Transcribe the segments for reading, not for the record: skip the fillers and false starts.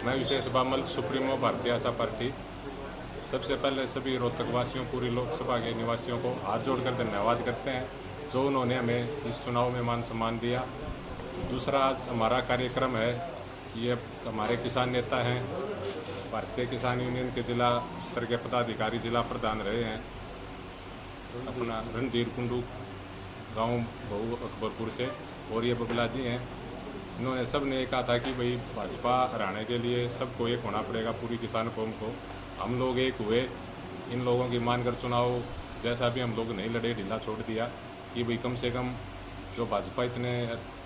मैं विशेष Balmer, supremo भारतीय आशा party. सबसे पहले सभी रोहतक वासियों, पूरी लोकसभा के निवासियों को हाथ जोड़कर धन्यवाद करते हैं जो उन्होंने हमें इस चुनाव में मान सम्मान दिया। दूसरा, आज हमारा कार्यक्रम है कि ये हमारे किसान नेता हैं, भारतीय किसान यूनियन के जिला स्तर के पदाधिकारी, जिला प्रधान रहे हैं अपना रणधीर कुंडू गांव बहु अकबरपुर से, और ये बबला जी हैं। इन्होंने सब ने कहा था कि भाई भाजपा हराने के लिए सबको एक होना पड़ेगा, पूरी किसान कौम को। हम लोग एक हुए, इन लोगों की मानकर चुनाव जैसा भी हम लोग नहीं लड़े, ढीला छोड़ दिया कि भाई कम से कम जो भाजपा इतने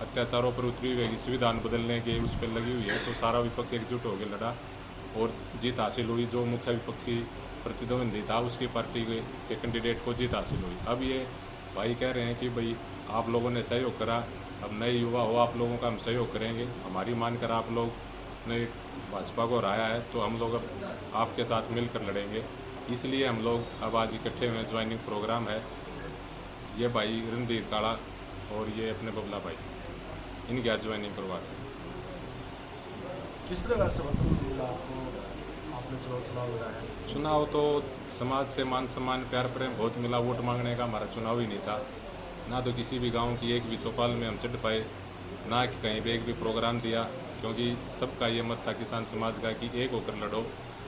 अत्याचारों पर उतरी हुई है, संविधान बदलने के उस पर लगी हुई है, तो सारा विपक्ष एकजुट होकर लड़ा और जीत हासिल हुई। जो मुख्य विपक्षी प्रतिद्वंदी था उसकी पार्टी के कैंडिडेट को जीत हासिल हुई। अब ये भाई कह रहे हैं कि भाई आप लोगों ने सहयोग करा, अब नए युवा हो, आप लोगों का हम सहयोग करेंगे, हमारी मानकर आप लोग ने भाजपा को हराया है तो हम लोग अब आपके साथ मिलकर लड़ेंगे। इसलिए हम लोग अब आज इकट्ठे हुए, ज्वाइनिंग प्रोग्राम है। ये भाई रणधीर काड़ा और ये अपने बबला भाई, इनकी आज ज्वाइनिंग करवा रहे हैं। किस तरह का समर्थन मिला आपको, आपने चुनाव लड़ा है? चुनाव तो समाज से मान सम्मान, प्यार प्रेम बहुत मिला। वोट मांगने का हमारा चुनाव ही नहीं था, ना तो किसी भी गांव की एक भी चौपाल में हम चढ़ पाए, ना कि कहीं भी एक भी प्रोग्राम दिया, क्योंकि सबका ये मत था किसान समाज का कि एक होकर लड़ो।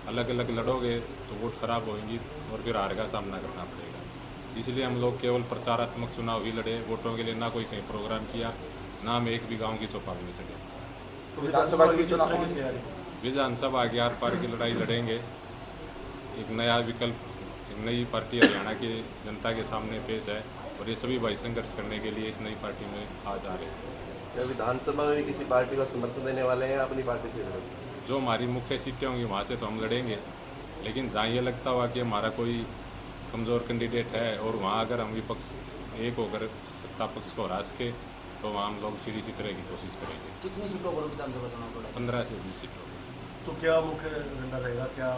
अलग अलग लड़ोगे तो वोट खराब होंगी और फिर हार का सामना करना पड़ेगा। इसलिए हम लोग केवल प्रचारात्मक चुनाव ही लड़े, वोटों के लिए ना कोई कहीं प्रोग्राम किया, ना हम एक भी गाँव की चौपाल में चढ़े। तो विधानसभा की चुनाव की तैयारी, विधानसभा के आर पार की लड़ाई लड़ेंगे। एक नया विकल्प, एक नई पार्टी हरियाणा की जनता के सामने पेश है और ये सभी भाई संघर्ष करने के लिए इस नई पार्टी में आज आ रहे हैं। क्या विधानसभा में किसी पार्टी का समर्थन देने वाले हैं, अपनी पार्टी से लड़ेंगे? जो हमारी मुख्य सीटें होंगी वहाँ से तो हम लड़ेंगे, लेकिन जहाँ ये लगता हुआ कि हमारा कोई कमज़ोर कैंडिडेट है और वहाँ अगर हम विपक्ष एक होकर सत्ता पक्ष को हरा सके तो वहाँ हम लोग फिर इसी तरह की कोशिश करेंगे। कितनी सीटों पर विधानसभा चुनाव लड़ा? 15 से 20 सीटों। तो क्या मुख्य एजेंडा रहेगा, क्या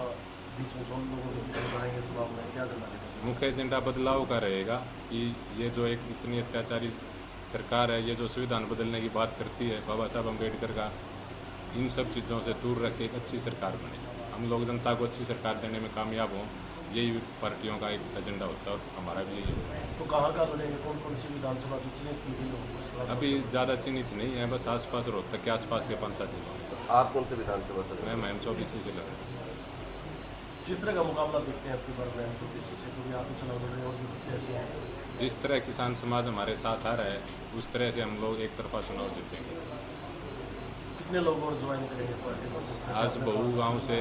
बीच में लोगों को बनाएंगे चुनाव में, क्या करना रहेगा? मुख्य एजेंडा बदलाव का रहेगा कि ये जो एक इतनी अत्याचारी सरकार है, ये जो संविधान बदलने की बात करती है बाबा साहब अम्बेडकर का, इन सब चीज़ों से दूर रख के एक अच्छी सरकार बने। हम लोग जनता को अच्छी सरकार देने में कामयाब हों, यही पार्टियों का एक एजेंडा होता है और हमारा भी यही है। तो कहाँ लड़ेंगे, कौन कौन सी विधानसभा जो चिन्हित की गई हो? अभी ज़्यादा चिन्हित नहीं है, बस आसपास रोहतक के आसपास के 5-7 जिलों में। आप कौन से विधानसभा से? मैं महम 24 से लड़ रहा हूँ। किस तरह का मुकाबला देखते हैं आपके बार में 24 से, क्योंकि आप चुनाव लड़ रहे हैं और भी कैसे हैं? जिस तरह किसान समाज हमारे साथ आ रहा है उस तरह से हम लोग एक तरफा चुनाव जीतेंगे। कितने लोग और ज्वाइन करेंगे पार्टी को? जिस तरह से आज आपने बहु कहा। गांव से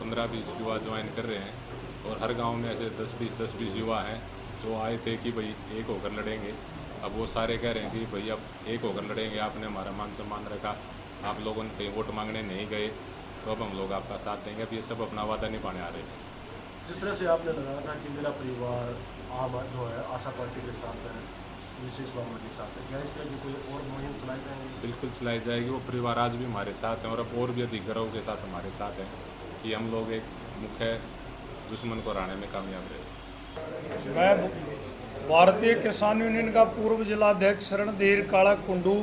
15-20 युवा ज्वाइन कर रहे हैं और हर गांव में ऐसे 10-20 युवा हैं जो आए थे कि भाई एक होकर लड़ेंगे। अब वो सारे कह रहे हैं कि भाई अब एक होकर लड़ेंगे, आपने हमारा मान सम्मान रखा, आप लोगों ने कहीं वोट मांगने नहीं गए, तो अब हम लोग आपका साथ देंगे। अब ये सब अपना वादा निभाने आ रहे हैं। जिस तरह से आपने लगाया था कि मेरा परिवार आम जो है आशा पार्टी के साथ है, विशेष बामल के साथ है, क्या इस तरह की कोई और मुहिम चलाई जाएंगी? बिल्कुल चलाई जाएगी। वो परिवार आज भी हमारे साथ हैं और अब और भी अधिक गर्व के साथ हमारे साथ हैं कि हम लोग एक मुख्य दुश्मन को हराने में कामयाब रहे। मैं भारतीय किसान यूनियन का पूर्व जिलाध्यक्ष रणधीर काड़ा कुंडू।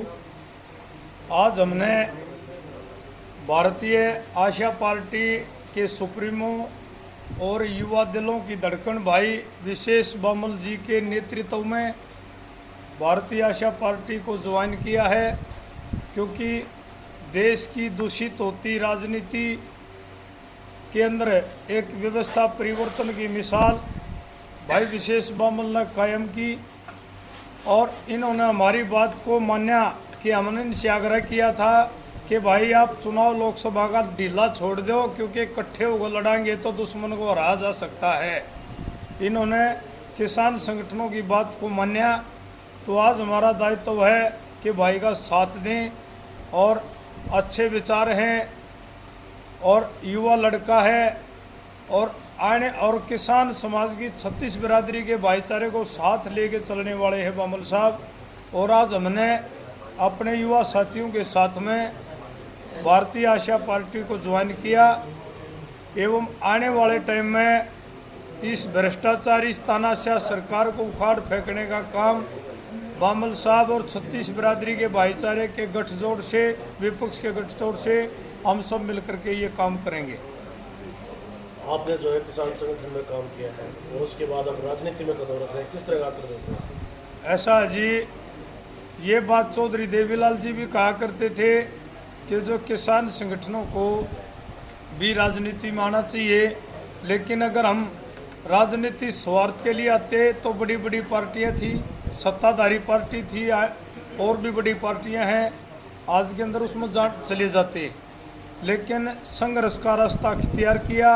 आज हमने भारतीय आशा पार्टी के सुप्रीमो और युवा दिलों की धड़कन भाई विशेष बामल जी के नेतृत्व में भारतीय आशा पार्टी को ज्वाइन किया है, क्योंकि देश की दूषित होती राजनीति के अंदर एक व्यवस्था परिवर्तन की मिसाल भाई विशेष बामल ने कायम की और इन्होंने हमारी बात को माना कि हमने इनसे आग्रह किया था कि भाई आप चुनाव लोकसभा का ढीला छोड़ दो, क्योंकि इकट्ठे होकर लड़ाएंगे तो दुश्मन को हराया जा सकता है। इन्होंने किसान संगठनों की बात को माना, तो आज हमारा दायित्व है कि भाई का साथ दें और अच्छे विचार हैं और युवा लड़का है और आने और किसान समाज की 36 बिरादरी के भाईचारे को साथ लेके चलने वाले हैं बामल साहब। और आज हमने अपने युवा साथियों के साथ में भारतीय आशा पार्टी को ज्वाइन किया एवं आने वाले टाइम में इस भ्रष्टाचारी तानाशाह सरकार को उखाड़ फेंकने का काम बामल साहब और 36 बिरादरी के भाईचारे के गठजोड़ से, विपक्ष के गठजोड़ से हम सब मिल करके ये काम करेंगे। आपने जो है किसान संगठन में काम किया है और उसके बाद अब राजनीति में कदम रखे हैं, किस तरह का आदर देते हैं? ऐसा है जी, ये बात चौधरी देवीलाल जी भी कहा करते थे कि जो किसान संगठनों को भी राजनीति में आना चाहिए, लेकिन अगर हम राजनीति स्वार्थ के लिए आते तो बड़ी बड़ी पार्टियां थी, सत्ताधारी पार्टी थी और भी बड़ी पार्टियां हैं, आज के अंदर उसमें चले जाते। लेकिन संघर्ष का रास्ता अख्तियार किया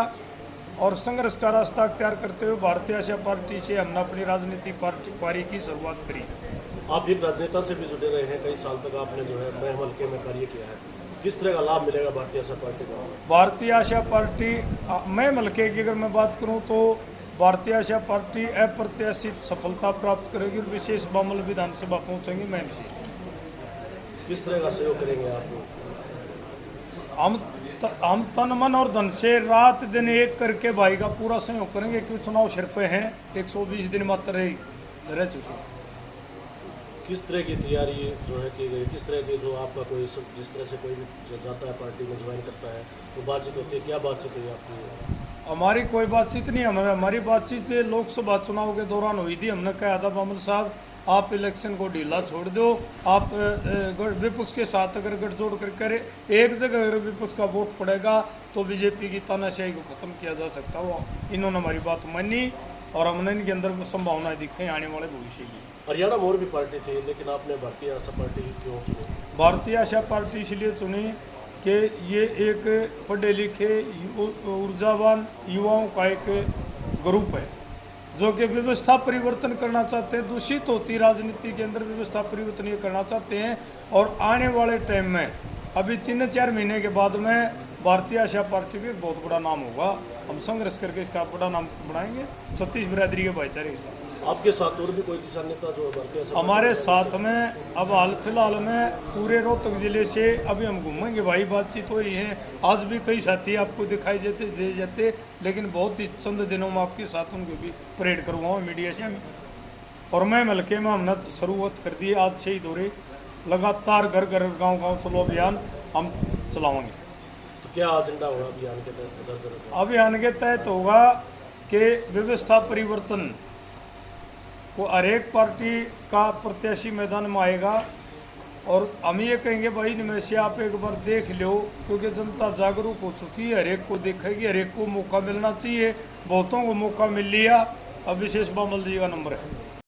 और संघर्ष का रास्ता अख्तियार करते हुए भारतीय जनता पार्टी से हमने अपनी राजनीतिक पारी की शुरुआत करी। आप एक राजनेता से भी जुड़े रहे हैं, कई साल तक आपने जो है महम हल्के में कार्य किया है, किस तरह का लाभ मिलेगा भारतीय जनता पार्टी को? भारतीय जनता पार्टी मैं मलके की अगर मैं बात करूं तो भारतीय जनता पार्टी अप्रत्याशित सफलता प्राप्त करेगी और विशेष बामल विधानसभा पहुंचेंगे मैम से। किस तरह का सहयोग करेंगे आप लोग? हम तन मन और धन से रात दिन एक करके भाई का पूरा सहयोग करेंगे, क्योंकि चुनाव सिर पे हैं, 120 दिन मात्र रह चुके। किस तरह की तैयारी जो है की गई, किस तरह की जो आपका कोई जिस तरह से कोई भी जाता है पार्टी में ज्वाइन करता है तो बातचीत होती है, क्या बातचीत हुई आपकी? हमारी कोई बातचीत नहीं, हमारी बातचीत लोकसभा चुनाव के दौरान हुई थी। हमने कहा था बामल साहब आप इलेक्शन को ढीला छोड़ दो, आप विपक्ष के साथ अगर गठजोड़ कर करे एक जगह अगर विपक्ष का वोट पड़ेगा तो बीजेपी की तानाशाही को खत्म किया जा सकता हो। इन्होंने हमारी बात मानी और हमने इनके अंदर संभावनाएं दिखाई आने वाले भविष्य की। हरियाणा में और भी पार्टी थी, लेकिन आपने भारतीय जनता पार्टी क्यों चुनी? भारतीय जनता पार्टी इसलिए चुनी कि ये एक पढ़े लिखे ऊर्जावान युवाओं का एक ग्रुप है जो कि व्यवस्था परिवर्तन करना चाहते हैं। दूषित होती राजनीति के अंदर व्यवस्था परिवर्तन ये करना चाहते हैं और आने वाले टाइम में अभी 3-4 महीने के बाद में भारतीय जनता पार्टी का एक बहुत बड़ा नाम होगा। हम संघर्ष करके इसका बड़ा नाम बनाएंगे छत्तीस बिरादरी के भाईचारे के साथ। आपके साथ और भी कोई किसान नेता जो भारतीय जनता हमारे साथ में अब हाल फिलहाल में पूरे रोहतक जिले से अभी हम घूमेंगे भाई, बातचीत हो रही है। आज भी कई साथी आपको दिखाई दे जाते, लेकिन बहुत ही चंद दिनों में आपके साथ उनके भी परेड करवाऊँ मीडिया से। और मैं हल्के में हमने शुरुआत कर दी, आज से ही दौरे लगातार घर घर गाँव चलो अभियान हम चलाएंगे। तो क्या एजेंडा होगा अभियान के तहत? अभियान के तहत होगा कि व्यवस्था परिवर्तन वो हर एक पार्टी का प्रत्याशी मैदान में आएगा और हम ये कहेंगे भाई इनमें से आप एक बार देख लो, क्योंकि जनता जागरूक हो चुकी है, हर एक को देखेगी, हर एक को मौका मिलना चाहिए। बहुतों को मौका मिल लिया, अब विशेष बामल जी का नंबर है।